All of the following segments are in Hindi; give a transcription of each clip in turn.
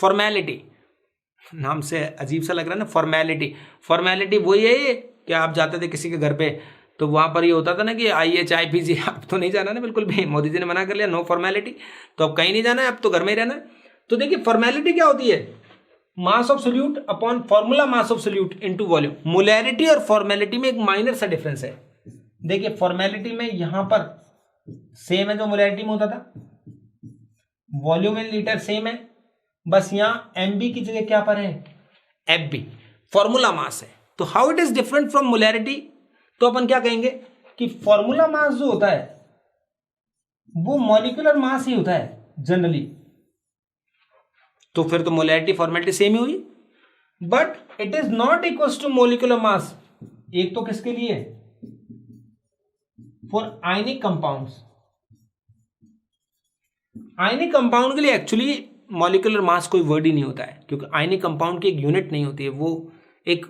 फॉर्मेलिटी, नाम से अजीब सा लग रहा है ना, फॉर्मेलिटी। फॉर्मेलिटी वही है कि आप जाते थे किसी के घर पे तो वहाँ पर ये होता था ना कि आइए चाय पीजिए, अब तो नहीं जाना ना बिल्कुल भी, मोदी जी ने मना कर लिया, नो फॉर्मेलिटी, तो अब कहीं नहीं जाना है, अब तो घर में ही रहना है। तो देखिए फॉर्मेलिटी क्या होती है, mass of solute upon formula mass of solute into volume. Molarity और फॉर्मेलिटी में एक माइनर सा डिफरेंस है। देखिए फॉर्मेलिटी में यहां पर सेम है जो मोलैरिटी में होता था, वॉल्यूम इन लीटर सेम है, बस यहां एमबी की जगह क्या पर है, एफबी, फॉर्मूला मास है। तो how it is different from molarity, तो अपन क्या कहेंगे कि फॉर्मूला मास जो होता है वो मॉलिक्यूलर मास ही होता है जनरली, तो फिर तो मोलैरिटी फॉर्मेलिटी सेम ही हुई, but it is not equal to molecular mass. एक तो किसके लिए, for ionic compounds. Ionic compound के लिए एक्चुअली मॉलिक्यूलर मास कोई वर्ड ही नहीं होता है, क्योंकि आयनिक कंपाउंड की एक यूनिट नहीं होती है, वो एक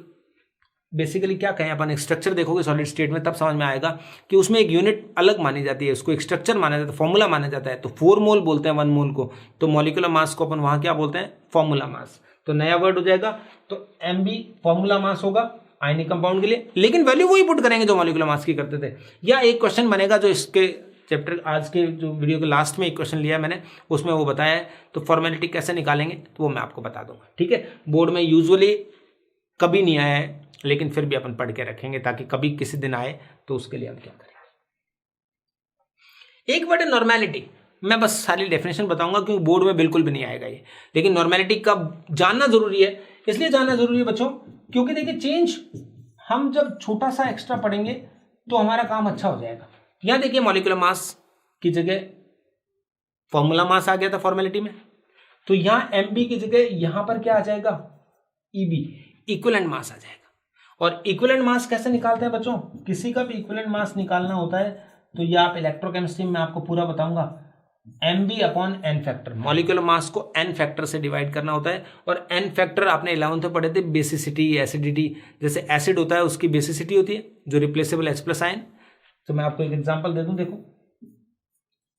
बेसिकली क्या कहें अपन, एक स्ट्रक्चर देखोगे सॉलिड स्टेट में तब समझ में आएगा कि उसमें एक यूनिट अलग मानी जाती है, उसको एक स्ट्रक्चर माना जाता है, फॉर्मूला माना जाता है। तो 4 मोल बोलते हैं 1 मोल को, तो मॉलिक्यूलर मास को अपन वहां क्या बोलते हैं, फॉर्मूला मास। तो नया वर्ड हो जाएगा, तो एमबी फॉर्मूला मास होगा आयनिक कंपाउंड के लिए, लेकिन वैल्यू वही पुट करेंगे जो मॉलिक्यूलर मास की करते थे। या एक क्वेश्चन बनेगा जो इसके चैप्टर आज के जो वीडियो के लास्ट में एक क्वेश्चन लिया है मैंने, उसमें वो बताया है, तो फॉर्मेलिटी कैसे निकालेंगे तो वो मैं आपको बता दूंगा, ठीक है। बोर्ड में यूजुअली कभी नहीं आया है, लेकिन फिर भी अपन पढ़ के रखेंगे ताकि कभी किसी दिन आए तो उसके लिए हम क्या करें। एक वर्ड है नॉर्मेलिटी, मैं बस सारी डेफिनेशन बताऊंगा क्योंकि बोर्ड में बिल्कुल भी नहीं आएगा ये, लेकिन नॉर्मेलिटी का जानना जरूरी है। इसलिए जानना जरूरी है बच्चों क्योंकि देखिए चेंज हम जब छोटा सा एक्स्ट्रा पढ़ेंगे तो हमारा काम अच्छा हो जाएगा। यहां देखिए मॉलिक्यूलर मास की जगह फॉर्मूला मास आ गया था फॉर्मेलिटी में, तो यहां एमबी की जगह यहां पर क्या आ जाएगा, ईबी, इक्विवेलेंट मास आ जाएगा। और इक्विवेलेंट मास कैसे निकालते हैं बच्चों, किसी का भी इक्विवेलेंट मास निकालना होता है तो ये आप इलेक्ट्रोकेमिस्ट्री में आपको पूरा बताऊंगा, MB upon n factor, molecular mass को एन फैक्टर से डिवाइड करना होता है। और एन फैक्टर आपने 11th में पढ़े थे, बेसिसिटी, एसिडिटी, जैसे एसिड होता है उसकी बेसिसिटी होती है जो रिप्लेसेबल H प्लस आयन। तो मैं आपको एक एग्जांपल दे दूं, देखो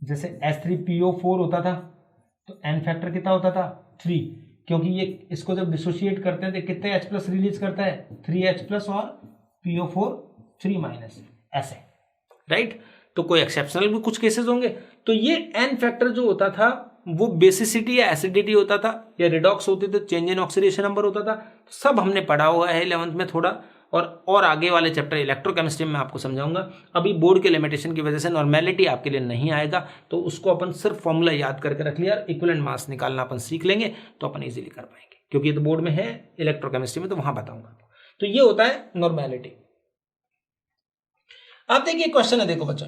जैसे H3PO4 होता था तो एन फैक्टर कितना होता था 3, क्योंकि ये इसको जब डिसोशिएट करते हैं तो कितने H प्लस रिलीज करता है 3H प्लस और PO4 3 माइनस, ऐसे राइट। तो कोई एक्सेप्शनल भी कुछ केसेस होंगे। तो ये एन फैक्टर जो होता था वो बेसिसिटी या एसिडिटी होता था या रिडॉक्स होती थी, चेंज इन ऑक्सीडेशन नंबर होता था, सब हमने पढ़ा हुआ है 11th में थोड़ा, और आगे वाले चैप्टर इलेक्ट्रोकेमिस्ट्री में आपको समझाऊंगा। अभी बोर्ड के लिमिटेशन की वजह से नॉर्मेलिटी आपके लिए नहीं आएगा, तो उसको अपन सिर्फ फॉर्मूला याद करके रख लिया, इक्विवेलेंट मास निकालना अपन सीख लेंगे तो अपन इजीली कर पाएंगे, क्योंकि ये तो बोर्ड में है इलेक्ट्रोकेमिस्ट्री में, तो वहां बताऊंगा। तो ये होता है नॉर्मेलिटी। आप देखिए क्वेश्चन है, देखो बच्चों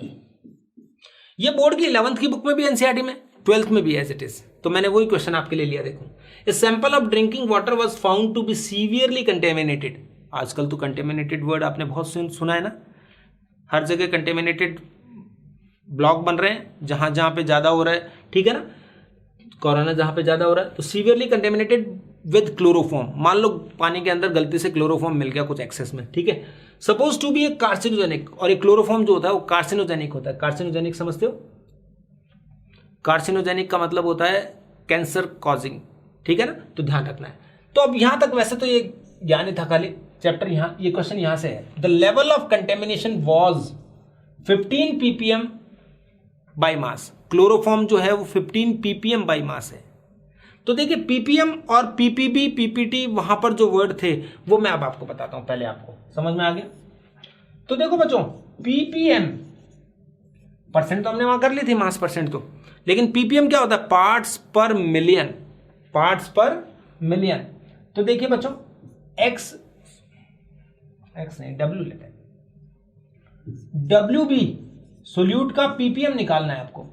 ये बोर्ड की 11th की बुक में भी एनसीईआरटी में, 12th में भी एज इट इज, तो मैंने वही क्वेश्चन आपके लिए लिया। देखो, a sample of drinking water was found to be severely contaminated. आजकल तो कंटेमिनेटेड वर्ड आपने बहुत सुना है ना, हर जगह कंटेमिनेटेड ब्लॉक बन रहे हैं जहां जहां पे ज्यादा हो रहा है, ठीक है ना, कोरोना जहां पे ज्यादा हो रहा है। तो सीवियरली कंटेमिनेटेड विद क्लोरोफॉर्म, मान लो पानी के अंदर गलती से क्लोरोफॉर्म मिल गया कुछ एक्सेस में, ठीक है, suppose to be a carcinogenic, और एक क्लोरोफॉर्म जो होता है वो कार्सिनोजेनिक होता है। कार्सिनोजेनिक समझते हो, कार्सिनोजेनिक का मतलब होता है कैंसर कॉजिंग, ठीक है ना, तो ध्यान रखना है। तो अब यहां तक वैसे तो ये ज्ञान ही था खाली चैप्टर, यहां ये क्वेश्चन यहां से है, the level of contamination was 15 ppm by mass. Chloroform जो है वो 15 ppm बाई मास है। तो देखिए पीपीएम और पीपीबी पीपीटी वहां पर जो वर्ड थे वो मैं अब आपको बताता हूं, पहले आपको समझ में आ गया। तो देखो बच्चों पीपीएम परसेंट तो हमने वहां कर ली थी, मास परसेंट तो, लेकिन पीपीएम क्या होता है, पार्ट्स पर मिलियन, पार्ट्स पर मिलियन। तो देखिए बच्चों एक्स नहीं डब्ल्यू लेते हैं, डब्ल्यू बी सोल्यूट का पीपीएम निकालना है आपको।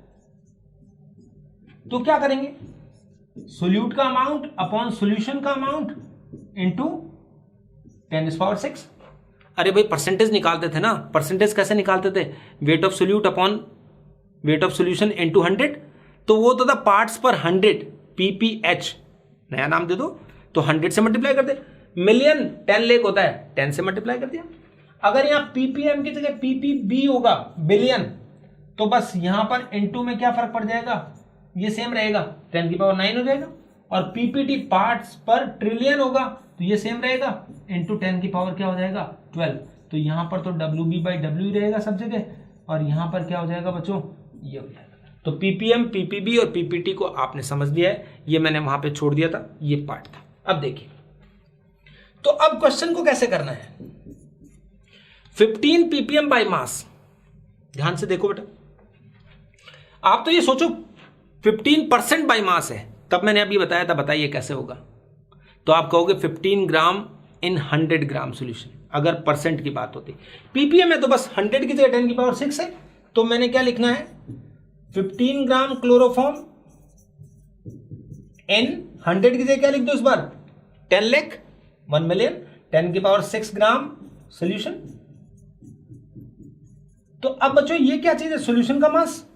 तो क्या करेंगे, सोल्यूट का अमाउंट अपॉन सोल्यूशन का अमाउंट इंटू 10⁶। अरे भाई परसेंटेज निकालते थे ना, परसेंटेज कैसे निकालते थे, wait of solute upon weight of solution into 100, तो वो तो था पार्ट्स पर 100 पीपीएच, नया नाम दे दो, तो 100 से मल्टीप्लाई कर दे, मिलियन 10 लाख होता है, 10 से मल्टीप्लाई कर दिया। अगर यहां पीपीएम की जगह पीपीबी होगा बिलियन, तो बस यहां पर इंटू में क्या फर्क पड़ जाएगा, ये सेम रहेगा, 10⁹9 हो जाएगा। और पीपीटी पार्ट्स पर ट्रिलियन होगा तो ये सेम रहेगा, इंटू 10 की पावर क्या हो जाएगा 12। तो यहाँ पर तो WB/W ही रहेगा सब जगह, और यहाँ पर क्या हो जाएगा बच्चों, ये हो जाएगा। तो पीपीएम, पीपीबी और पीपीटी को आपने समझ लिया है, ये मैंने वहां पे छोड़ दिया था, ये पार्ट था। अब देखिए, तो अब क्वेश्चन को कैसे करना है। 15 ppm बाय मास, ध्यान से देखो बेटा, आप तो ये सोचो 15% बाय मास है, तब मैंने अभी बताया था, बताइए कैसे होगा। तो आप कहोगे 15 ग्राम इन 100 ग्राम सॉल्यूशन, अगर परसेंट की बात होती। पीपीएम है तो बस 100 की जगह 10 की पावर 6 है, तो मैंने क्या लिखना है, 15 ग्राम क्लोरोफॉर्म इन 100 की जगह क्या लिख दो इस बार, 10 लाख, 1 मिलियन, 10 की पावर 6 ग्राम सॉल्यूशन। तो अब बच्चों ये क्या चीज है, सॉल्यूशन का मास,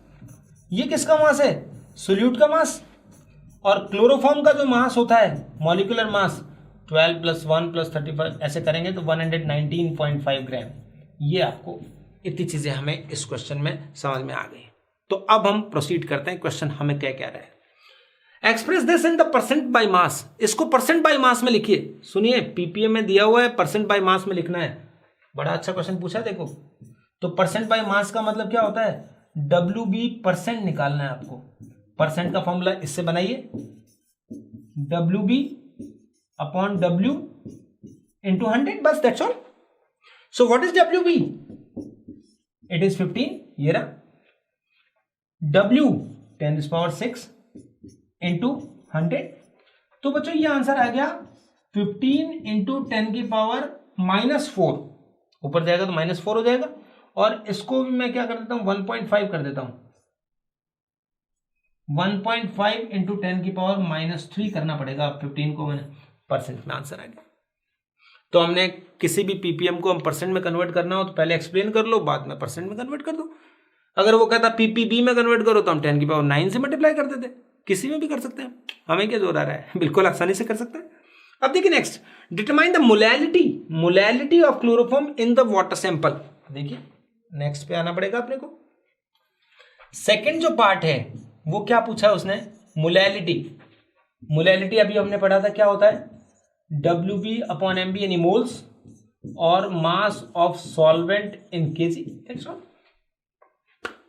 ये किसका मास है, सोल्यूट का मास, और क्लोरोफॉर्म का जो मास होता है मॉलिक्यूलर मास 12 + 1 + 35 ऐसे करेंगे तो 119.5 ग्राम। ये आपको इतनी चीजें हमें इस क्वेश्चन में समझ में आ गई। तो अब हम प्रोसीड करते हैं, क्वेश्चन हमें क्या कह रहा है। Express this in the percent by mass, इसको परसेंट बाय मास में लिखिए। सुनिए, पीपीएम में दिया हुआ है, परसेंट बाय मास में लिखना है। बड़ा अच्छा क्वेश्चन पूछा है, देखो। तो परसेंट बाय मास का मतलब क्या होता है, WB परसेंट निकालना है आपको। परसेंट का फॉर्मूला इससे बनाइए, WB/W into 100, बस that's all. So what is WB, it is 15, ये रहा। W 10⁻⁶ into 100, तो बच्चों ये आंसर आ गया 15 into 10 की पावर -4, ऊपर जाएगा तो -4 हो जाएगा, और इसको भी मैं क्या कर देता हूं 1.5 कर देता हूं, 1.5 into 10 की पावर -3 करना पड़ेगा। 15 को मैंने परसेंट में आंसर आ गया। तो हमने किसी भी पीपीएम को हम परसेंट में कन्वर्ट करना हो तो पहले एक्सप्लेन कर लो, बाद में परसेंट में कन्वर्ट कर दो। अगर वो कहता पीपीबी में कन्वर्ट करो तो हम 10 की पावर 9 से मल्टीप्लाई कर देते, किसी में भी कर सकते हैं, हमें क्या जोर आ रहा है, बिल्कुल आसानी से कर सकते हैं। अब देखिए next, determine the molality of chloroform in the water sample. देखिए नेक्स्ट पे आना पड़ेगा अपने को। सेकंड जो पार्ट है वो क्या पूछा है उसने, मोलैलिटी अभी हमने पढ़ा था, क्या होता है, WB/MB यानी मोल्स, और मास ऑफ सॉल्वेंट इन केजी।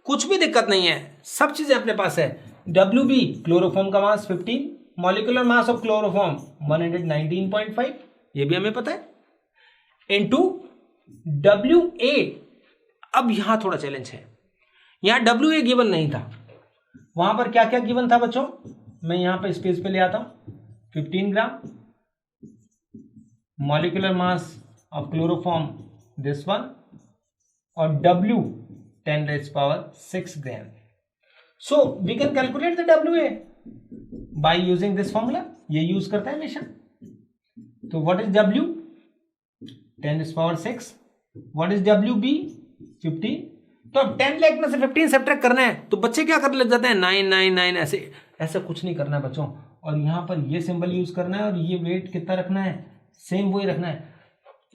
कुछ भी दिक्कत नहीं है, सब चीजें अपने पास है। WB क्लोरोफॉर्म का मास 15, मॉलिक्यूलर मास ऑफ क्लोरोफॉर्म 119.5, ये भी हमें पता है, इनटू WA। अब यहां थोड़ा चैलेंज है, यहां WA गिवन नहीं था, वहां पर क्या क्या गिवन था बच्चों, मैं यहां पर स्पेस पे ले आता हूं। 15 gram molecular mass of chloroform this one, और W 10⁻⁶ gram. So we can calculate the WA by using this formula, ये यूज करता है हमेशा। तो what is W 10⁻⁶, what is WB 15। तो अब 10 लाख में से 15 सब्ट्रैक्ट करना है, तो बच्चे क्या कर ले जाते हैं 999, ऐसे ऐसा कुछ नहीं करना है बच्चों, और यहां पर ये सिंबल यूज करना है, और ये वेट कितना रखना है, सेम वही रखना है।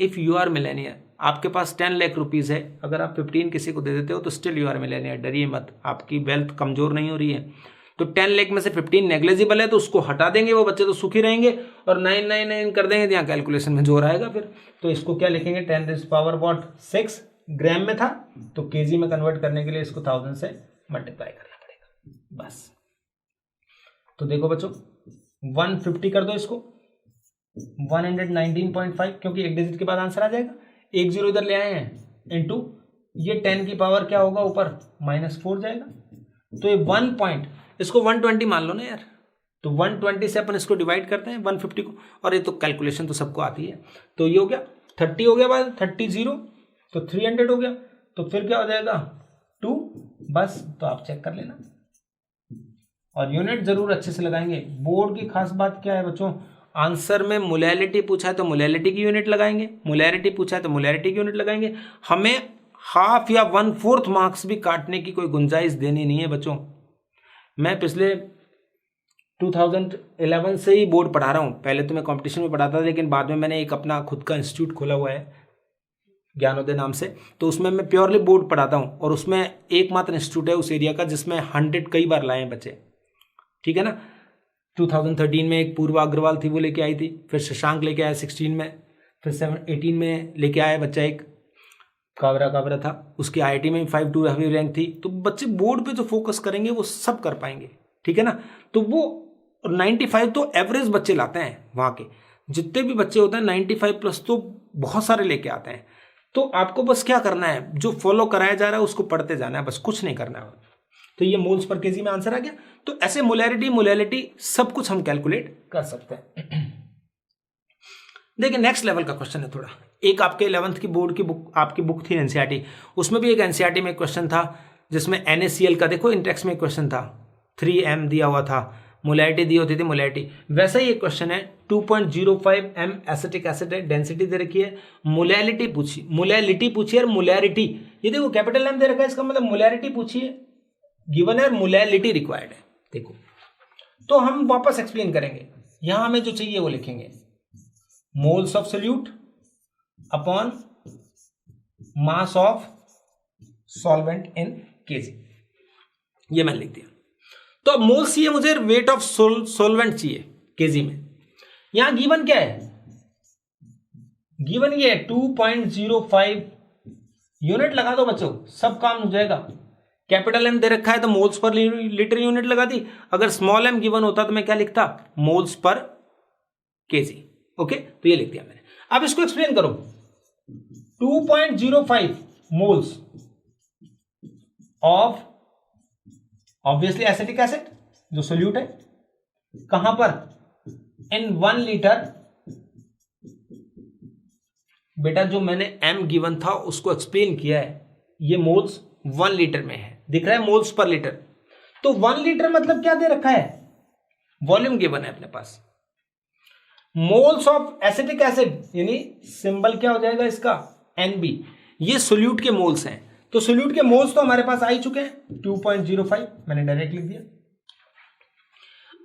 इफ यू आर मिलेनियर, आपके पास 10 लाख रुपीज है, अगर आप 15 किसी को दे देते हो तो स्टिल यू आर मिलेनियर, डरिए मत, आपकी वेल्थ कमजोर नहीं हो रही है। तो 10 लाख में से 15 नेग्लेजिबल है, तो उसको हटा देंगे, वो बच्चे तो सुखी रहेंगे, और 999 कर देंगे, तो यहाँ कैलकुलेशन में जोर आएगा फिर। तो इसको क्या लिखेंगे, 10⁻⁶ ग्राम में था, तो केजी में कन्वर्ट करने के लिए इसको 1000 से मल्टीप्लाई करना पड़ेगा, बस। तो देखो बच्चों 150 कर दो इसको, 119.5, क्योंकि एक डिजिट के बाद आंसर आ जाएगा, 1 0 इधर ले आए हैं, इनटू ये 10 की पावर क्या होगा ऊपर -4 जाएगा, तो ये 1 पॉइंट, इसको 120 मान लो ना यार, तो 120 से अपन इसको डिवाइड करते हैं 150 को, और ये तो कैलकुलेशन तो सबको आती है। तो ये हो गया 30 हो गया, बाद 30 0 तो 300 हो गया, तो फिर क्या हो जाएगा 2, बस। तो आप चेक कर लेना, और यूनिट जरूर अच्छे से लगाएंगे। बोर्ड की खास बात क्या है बच्चों, आंसर में मोलैलिटी पूछा है तो मोलैलिटी की यूनिट लगाएंगे, मोलैरिटी पूछा है तो मोलैरिटी की यूनिट लगाएंगे। हमें हाफ या 1/4 मार्क्स भी काटने की कोई गुंजाइश देनी नहीं है बच्चों। मैं पिछले 2011 से ही बोर्ड पढ़ा रहा हूँ, पहले तो मैं कंपटीशन में पढ़ाता था, लेकिन बाद में मैंने एक अपना खुद का इंस्टीट्यूट खोला हुआ है ज्ञानोदय नाम से, तो उसमें मैं प्योरली बोर्ड पढ़ाता हूँ, और उसमें एकमात्र इंस्टीट्यूट है उस एरिया का जिसमें 100 कई बार लाए हैं बच्चे, ठीक है ना। 2013 में एक पूर्वा अग्रवाल थी, वो लेके आई थी, फिर शशांक लेके आया 16 में, फिर 18 में लेके आया बच्चा एक काबरा था, उसकी IIT में 5-2 रैंक थी। तो बच्चे बोर्ड पे जो फोकस करेंगे वो सब कर पाएंगे, ठीक है ना। तो वो 95 तो एवरेज बच्चे लाते हैं, वहाँ के जितने भी बच्चे होते हैं 95 प्लस तो बहुत सारे लेके आते हैं। तो आपको बस क्या करना है, जो फॉलो कराया जा रहा है उसको पढ़ते जाना है, बस कुछ नहीं करना है। तो ये मोल्स पर केजी में आंसर आ गया। तो ऐसे मोलैरिटी सब कुछ हम कैलकुलेट कर सकते हैं। देखिए नेक्स्ट लेवल का क्वेश्चन है थोड़ा। एक आपके 11th की बोर्ड की बुक, आपकी बुक थी एनसीईआरटी, उसमें भी एक एनसीईआरटी में क्वेश्चन था जिसमें NaCl का देखो इंटेक्स में क्वेश्चन था, 3m दिया हुआ था, मोलैरिटी दी होती थी मोलैरिटी। वैसा ही एक क्वेश्चन है 2.05 m एसिटिक एसिड है, डेंसिटी दे रखी है, मोलैलिटी पूछी और मोलैरिटी, ये देखो कैपिटल M दे रखा है, इसका मतलब मोलैरिटी पूछी है, गिवन है, मोलैलिटी रिक्वायर्ड है। देखो तो हम वापस एक्सप्लेन करेंगे, यहां हमें जो चाहिए वो लिखेंगे, moles of solute upon mass of solvent in KG, ये मैंने लिख दिया। तो अब मोल्स चाहिए मुझे, वेट ऑफ सॉल्वेंट चाहिए केजी में। यहां गिवन क्या है, गिवन ये है 2.05 यूनिट, लगा दो बच्चों, सब काम हो जाएगा। कैपिटल M दे रखा है तो मोल्स पर लीटर यूनिट लगा दी, अगर स्मॉल m गिवन होता तो मैं क्या लिखता, मोल्स पर केजी। ओके, तो ये लिख दिया मैंने। अब इसको एक्सप्लेन करो, 2.05 moles of obviously acetic acid जो सोल्यूट है, कहां पर, इन 1 लीटर। बेटा जो मैंने m गिवन था उसको एक्सप्लेन किया है, ये मोल्स 1 लीटर में है, दिख रहा है मोल्स पर लीटर। तो 1 लीटर मतलब क्या दे रखा है, वॉल्यूम गिवन है अपने पास। मोल्स ऑफ एसिटिक एसिड यानी सिंबल क्या हो जाएगा इसका, NB, ये सोल्यूट के मोल्स हैं। तो सोल्यूट के मोल्स तो हमारे पास आ ही चुके हैं 2.05, मैंने डायरेक्ट लिख दिया।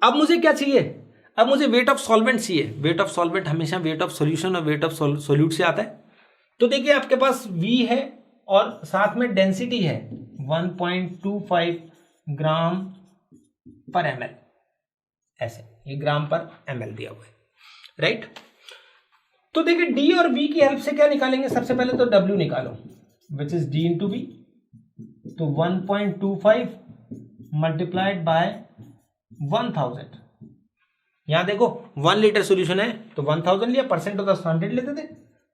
अब मुझे क्या चाहिए, अब मुझे वेट ऑफ सॉल्वेंट चाहिए। वेट ऑफ सॉल्वेंट हमेशा वेट ऑफ सॉल्यूशन और वेट ऑफ सोल्यूट से आता है। तो देखिए आपके पास V है और साथ में डेंसिटी है 1.25 ग्राम पर ml, ऐसे ये ग्राम पर ml दिया हुआ है, राइट। तो देखिए D और V की हेल्प से क्या निकालेंगे, सबसे पहले तो W निकालो, which is D into V। तो 1.25 मल्टीप्लाइड बाय 1000, यहां देखो 1 लीटर सोल्यूशन है तो 1000 लिया, परसेंट ऑफ द 100 लेते थे,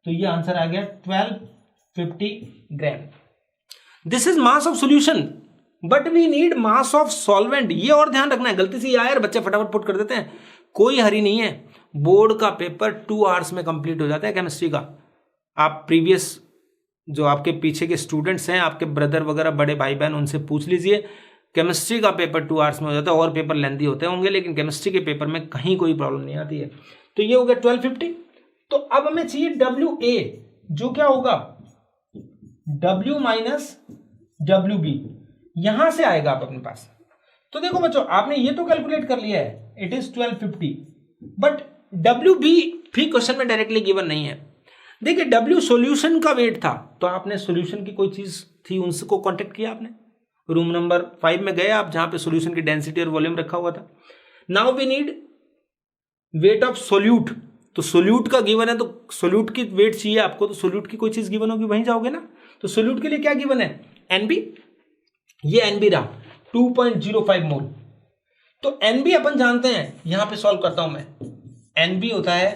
तो ये आंसर आ गया 1250 gram. This is mass of solution but we need mass of solvent, ये और ध्यान रखना है। गलती से यार बच्चे फटाफट पुट कर देते हैं, कोई हरी नहीं है, बोर्ड का पेपर 2 आवर्स में कंप्लीट हो जाता है केमिस्ट्री का। आप प्रीवियस जो आपके पीछे के स्टूडेंट्स हैं, आपके ब्रदर वगैरह बड़े भाई बहन, उनसे पूछ लीजिए, केमिस्ट्री का पेपर 2 आवर्स में हो जाता है, और पेपर लेंथी होते होंगे लेकिन केमिस्ट्री के पेपर में कहीं कोई प्रॉब्लम नहीं आती है। तो ये हो गया 1250। तो अब हमें चाहिए WA, जो क्या होगा W माइनस WB, यहां से आएगा आप अपने पास। तो देखो बच्चों आपने ये तो कैलकुलेट कर लिया है, इट इज 1250, बट WB भी क्वेश्चन में डायरेक्टली गिवन नहीं है। देखिए W सॉल्यूशन का वेट था, तो आपने सॉल्यूशन की कोई चीज थी उनको कांटेक्ट किया, आपने रूम नंबर 5 में गए आप, जहां पे सॉल्यूशन की डेंसिटी और वॉल्यूम रखा हुआ था। Now we need weight of solute, तो सोल्यूट का गिवन है तो सोल्यूट की वेट चाहिए आपको, तो सोल्यूट की कोई चीज गिवन होगी वहीं जाओगे ना। तो सोल्यूट के लिए क्या गिवन है, NB, ये NB रहा 2.05 मोल। तो NB अपन जानते हैं, यहां पे सॉल्व करता हूं मैं, NB होता है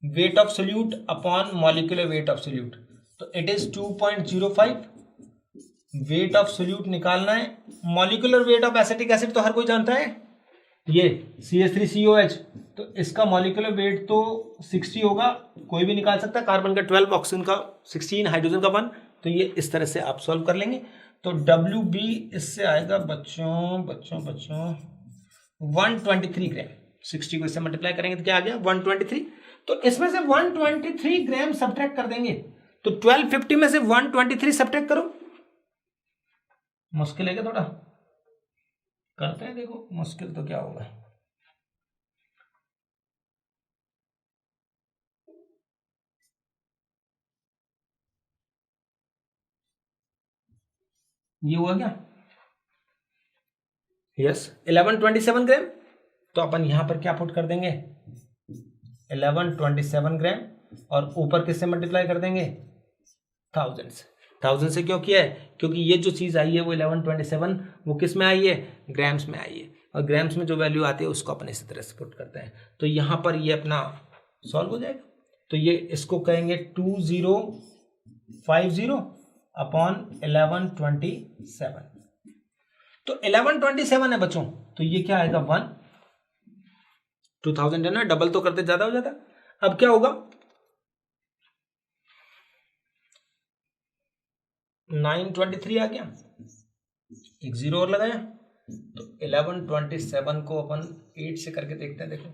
weight of solute upon molecular weight of solute, तो it is 2.05। Weight of solute निकालना है, molecular weight of acetic acid तो हर कोई जानता है, ये CH3COH, तो इसका मॉलिक्यूलर वेट तो 60 होगा, कोई भी निकाल सकता है, कार्बन का 12, ऑक्सीजन का 16, हाइड्रोजन का 1, तो ये इस तरह से आप सॉल्व कर लेंगे। तो WB इससे आएगा बच्चों 123 ग्राम, 60 को इससे मल्टीप्लाई करेंगे तो क्या आ गया 123। तो इसमें से 123 ग्राम सब्ट्रैक्ट कर देंगे, तो 1250 में से 123 सब्ट्रैक्ट करो। मुश्किल है क्या थोड़ा, करते हैं, देखो मुश्किल तो क्या होगा। ये हुआ क्या, यस 1127 ग्राम। तो अपन यहां पर क्या पुट कर देंगे 1127 ग्राम, और ऊपर किससे मल्टीप्लाई कर देंगे 1000 से। 1000 से क्यों किया है, क्योंकि ये जो चीज आई है वो 1127 वो किस में आई है ग्राम्स में आई है, और ग्राम्स में जो वैल्यू आती है उसको अपन इसी तरह से पुट करते हैं। तो यहां पर ये अपना सॉल्व हो जाएगा। तो ये इसको कहेंगे 2050 अपॉन 1127। तो 1127 है बच्चों, तो ये क्या आएगा 1, 2000 है ना, डबल तो करते ज्यादा हो जाता। अब क्या होगा 923 आ गया, एक जीरो और लगाया, तो 1127 को अपन 8 से करके देखते हैं। देखो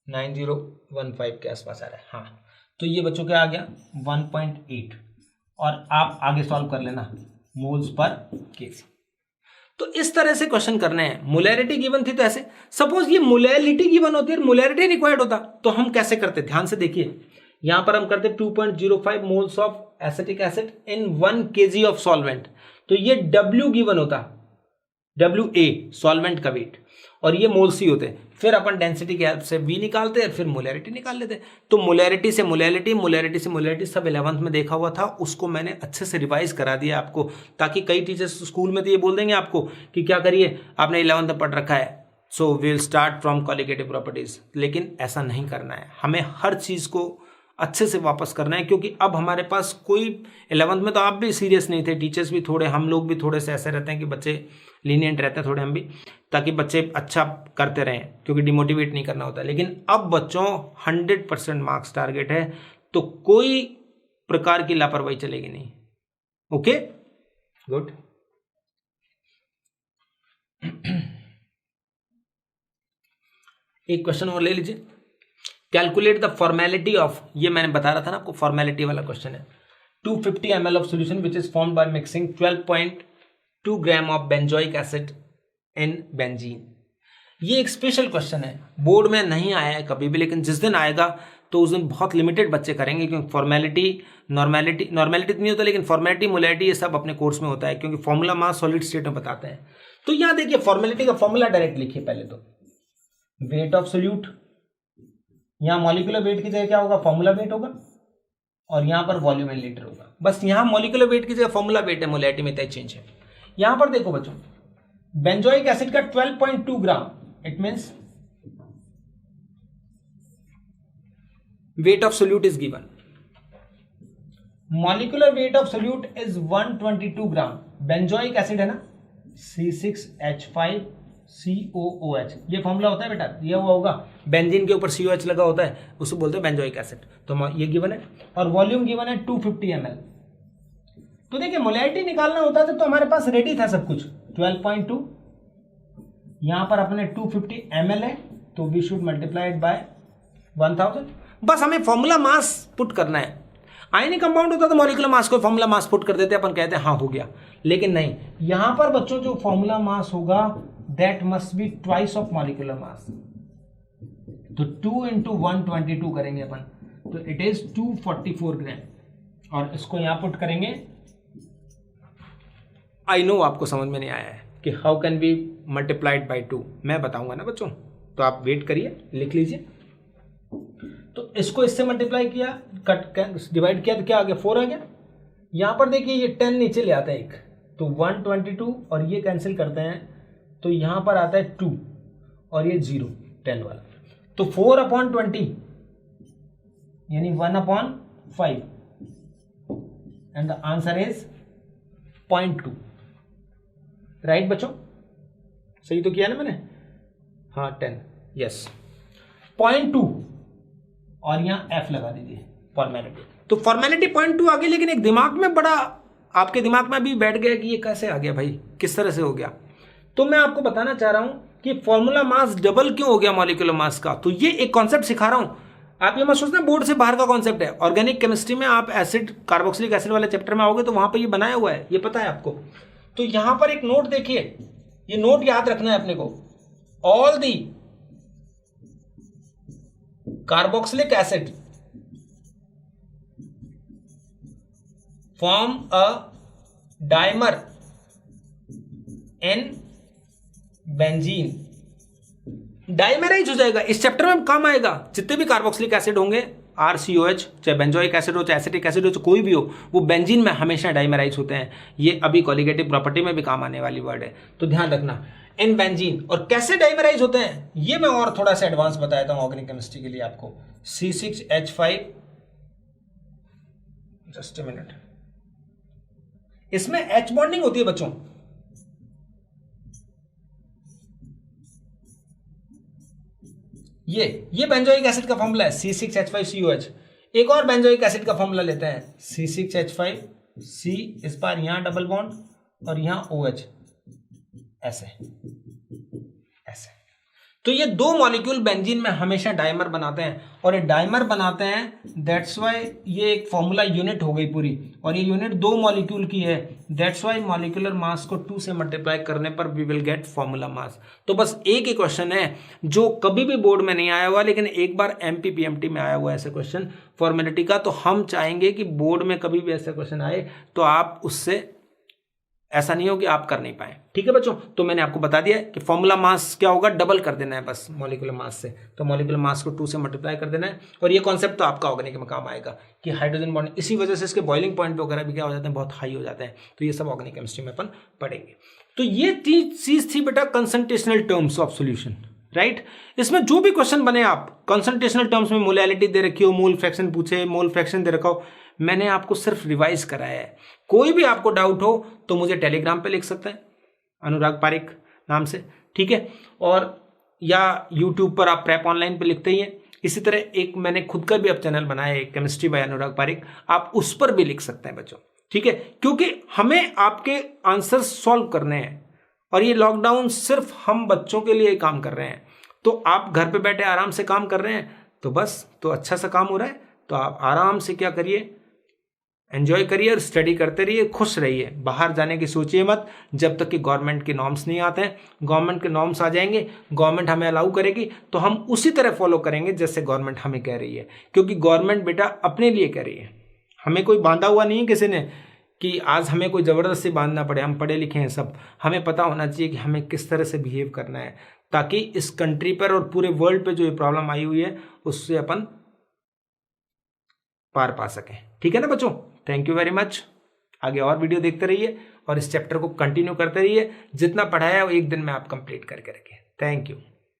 9015 के आसपास आ रहा है। हाँ, तो ये बच्चों क्या आ गया 1.8, और आप आगे सॉल्व कर लेना मोल्स पर केजी। तो इस तरह से क्वेश्चन करने हैं। मोलैरिटी गिवन थी तो ऐसे, सपोज ये मोलैलिटी गिवन होती है, मोलैरिटी रिक्वायर्ड होता तो हम कैसे करते, ध्यान से देखिए। यहां पर हम करते 2.05 moles of acetic acid in 1 kg of solvent, तो ये W गिवन होता, WA सॉल्वेंट का वेट, और ये मोल सी होते। फिर अपन डेंसिटी के हेल्प से V निकालते हैं, फिर मोलैरिटी निकाल लेते। तो मोलैरिटी से मोलैलिटी, मोलैरिटी से मोलैरिटी सब 11th में देखा हुआ था, उसको मैंने अच्छे से रिवाइज करा दिया आपको, ताकि कई टीचर्स स्कूल में तो ये बोल देंगे आपको कि क्या करिए आपने 11th में पढ़ रखा है, so will start from colligative properties. लेकिन ऐसा नहीं करना है, हमें हर चीज को अच्छे से वापस करना है, क्योंकि अब हमारे पास कोई 11th में तो आप भी सीरियस नहीं थे, टीचर्स भी थोड़े, हम लोग भी थोड़े से ऐसे रहते हैं कि बच्चे लीनियंट रहते हैं थोड़े हम भी, ताकि बच्चे अच्छा करते रहें, क्योंकि डिमोटिवेट नहीं करना होता। लेकिन अब बच्चों 100% मार्क्स टारगेट है, तो कोई प्रकार की लापरवाही चलेगी नहीं। Okay good. एक क्वेश्चन और ले लीजिए, कैलकुलेट द फॉर्मेलिटी ऑफ, ये मैंने बता रहा था ना आपको, फॉर्मेलिटी वाला क्वेश्चन है। 250 ml of solution which is formed by mixing 12.2 gram of benzoic acid in benzene. ये एक स्पेशल क्वेश्चन है, बोर्ड में नहीं आया है कभी भी, लेकिन जिस दिन आएगा तो उस दिन बहुत लिमिटेड बच्चे करेंगे, क्योंकि फॉर्मेलिटी नॉर्मेलिटी तो नहीं होता, लेकिन फॉर्मेलिटी मोलैरिटी ये सब अपने कोर्स में होता है, क्योंकि फॉर्मूला मास सॉलिड स्टेट में बताते हैं। तो यहां देखिए फॉर्मेलिटी का फॉर्मूला डायरेक्ट लिखिए पहले तो, वेट ऑफ सोल्यूट, यहां मॉलिक्यूलर वेट की जगह क्या होगा फॉर्मूला वेट होगा, और यहां पर वॉल्यूम इन लीटर होगा। बस यहां मॉलिक्यूलर वेट की जगह फॉर्मूला वेट है, मोलैरिटी में इतना चेंज है। यहां पर देखो बच्चों, बेंजोइक एसिड का 12.2 gram, it means weight of solute is given, molecular weight of solute is 122 gram. Benzoic acid है ना, C6H5COOH, ये फॉर्मूला होता है बेटा, ये हुआ होगा, बेंजीन के ऊपर COH लगा होता है, उसे बोलते हैं बेंजोइक एसिड। तो ये गिवन है, और वॉल्यूम गिवन है 250 ml। तो देखिए मोलैरिटी निकालना होता था तो हमारे पास रेडी था सब कुछ, 12.2, यहां पर अपने 250 ml है, तो वी शुड मल्टीप्लाइड बाय 1000। बस हमें फॉर्मूला मास पुट करना है। आयनिक कंपाउंड होता तो मॉलिक्यूलर मास को फॉर्मूला मास पुट कर देते, अपन कहते हैं हाँ हो गया, लेकिन नहीं, यहां पर बच्चों जो फॉर्मूला मास होगा that must be twice of molecular mass, तो 2 × 122 करेंगे अपन, तो इट इज 244 ग्राम, और इसको यहां पुट करेंगे। आई नो आपको समझ में नहीं आया है कि how can be multiplied by 2, मैं बताऊंगा ना बच्चों, तो आप वेट करिए, लिख लीजिए। तो इसको इससे मल्टीप्लाई किया, कट डिवाइड किया, तो क्या आ गया 4 आ गया। यहां पर देखिए ये 10 नीचे ले आता है एक, तो 122 और ये कैंसिल करते हैं, तो यहां पर आता है 2 और ये 0 10 वाला, तो 4/20 यानी 1/5, and the answer is 0.2। Right बच्चों, सही तो किया ना मैंने, हाँ 10, यस 0.2, और यहां F लगा दीजिए फॉर्मेलिटी। तो फॉर्मेलिटी 0.2 आ गई, लेकिन एक दिमाग में बड़ा, आपके दिमाग में अभी बैठ गया कि ये कैसे आ गया भाई, किस तरह से हो गया। तो मैं आपको बताना चाह रहा हूं कि फॉर्मूला मास डबल क्यों हो गया मॉलिक्यूलर मास का। तो ये एक कॉन्सेप्ट सिखा रहा हूं, आप ये मत सोचना बोर्ड से बाहर का कॉन्सेप्ट है। ऑर्गेनिक केमिस्ट्री में आप एसिड कार्बोक्सिलिक एसिड वाले चैप्टर में आओगे तो वहां पर ये बनाया हुआ है, ये पता है आपको। तो यहां पर एक नोट देखिए, ये नोट याद रखना है अपने को, all the carboxylic acid form a dimer in benzene, dimerise हो जाएगा। इस चैप्टर में काम आएगा। जितने भी कार्बोक्सिलिक एसिड होंगे, RCOH, चाहे बेंजोइक एसिड हो, चाहे एसिटिक एसिड हो, चाहे कोई भी हो, वो बेंजीन में हमेशा डाइमराइज होते हैं। ये अभी कॉलिगेटिव प्रॉपर्टी में भी काम आने वाली वर्ड है, तो ध्यान रखना इन बेंजीन। और कैसे डाइमराइज होते हैं ये मैं और थोड़ा सा एडवांस बताता हूं ऑर्गेनिक केमिस्ट्री के लिए आपको। C6H5, जस्ट अ मिनट, इसमें H बॉन्डिंग होती है बच्चों। ये बेंजोइक एसिड का फॉर्मूला है C6H5COH। एक और बेंजोइक एसिड का फॉर्मूला लेते हैं C6H5C, इस बार यहां डबल बॉन्ड और यहां OH, ऐसे ऐसे। तो ये दो मॉलिक्यूल बेंजीन में हमेशा डाइमर बनाते हैं, और ये डाइमर बनाते हैं, दैट्स वाई ये एक फॉर्मूला यूनिट हो गई पूरी, और ये यूनिट दो मॉलिक्यूल की है, दैट्स वाई मॉलिक्यूलर मास को 2 से मल्टीप्लाई करने पर we will get formula mass. तो बस एक ही क्वेश्चन है जो कभी भी बोर्ड में नहीं आया हुआ, लेकिन एक बार MPPMT में आया हुआ है ऐसे क्वेश्चन फॉर्मेलिटी का। तो हम चाहेंगे कि बोर्ड में कभी भी ऐसा क्वेश्चन आए तो आप उससे ऐसा नहीं हो कि आप कर नहीं पाए। ठीक है बच्चों, तो मैंने आपको बता दिया है कि फॉर्मूला मास क्या होगा, डबल कर देना है बस मॉलिक्यूलर मास से। तो मॉलिक्यूलर मास को 2 से मल्टीप्लाई कर देना है, और ये कॉन्सेप्ट तो आपका ऑर्गेनिक में काम आएगा कि हाइड्रोजन बॉन्ड, इसी वजह से इसके बॉइलिंग पॉइंट वगैरह भी क्या हो जाते हैं, बहुत हाई हो जाते हैं। तो ये सब ऑर्गेनिक केमिस्ट्री में अपन पढ़ेंगे। तो ये चीज थी बेटा कंसंट्रेशनल टर्म्स ऑफ सॉल्यूशन, राइट। इसमें जो भी क्वेश्चन बने आप कंसंट्रेशनल टर्म्स में, मोलैलिटी दे रखी हो, मोल फ्रैक्शन पूछे, मोल फ्रैक्शन दे रखा हो, मैंने आपको सिर्फ रिवाइज कराया है। कोई भी आपको डाउट हो तो मुझे टेलीग्राम पे लिख सकते हैं, अनुराग पारिक नाम से, ठीक है। और या यूट्यूब पर आप प्रेप ऑनलाइन पे लिखते ही हैं। इसी तरह एक मैंने खुद का भी अब चैनल बनाया है, केमिस्ट्री बाय अनुराग पारिक, आप उस पर भी लिख सकते हैं बच्चों, ठीक है। क्योंकि हमें आपके आंसर सॉल्व करने हैं, और ये लॉकडाउन सिर्फ हम बच्चों के लिए काम कर रहे हैं। तो आप घर पे बैठे आराम से काम कर रहे हैं, तो बस तो अच्छा सा काम हो रहा है। तो आप आराम से क्या करिए, एंजॉय करिए और स्टडी करते रहिए, खुश रहिए। बाहर जाने की सोचिए मत जब तक कि गवर्नमेंट के नॉर्म्स नहीं आते हैं। गवर्नमेंट के नॉर्म्स आ जाएंगे, गवर्नमेंट हमें अलाउ करेगी, तो हम उसी तरह फॉलो करेंगे जैसे गवर्नमेंट हमें कह रही है। क्योंकि गवर्नमेंट बेटा अपने लिए कह रही है, हमें कोई बांधा हुआ नहीं है किसी ने कि आज हमें कोई ज़बरदस्ती बांधना पड़े। हम पढ़े लिखे हैं सब, हमें पता होना चाहिए कि हमें किस तरह से बिहेव करना है, ताकि इस कंट्री पर और पूरे वर्ल्ड पे जो ये प्रॉब्लम आई हुई है उससे अपन पार पा सकें। ठीक है ना बच्चों, थैंक यू वेरी मच। आगे और वीडियो देखते रहिए और इस चैप्टर को कंटिन्यू करते रहिए। जितना पढ़ाया है वो एक दिन में आप कंप्लीट करके रखें। Thank you.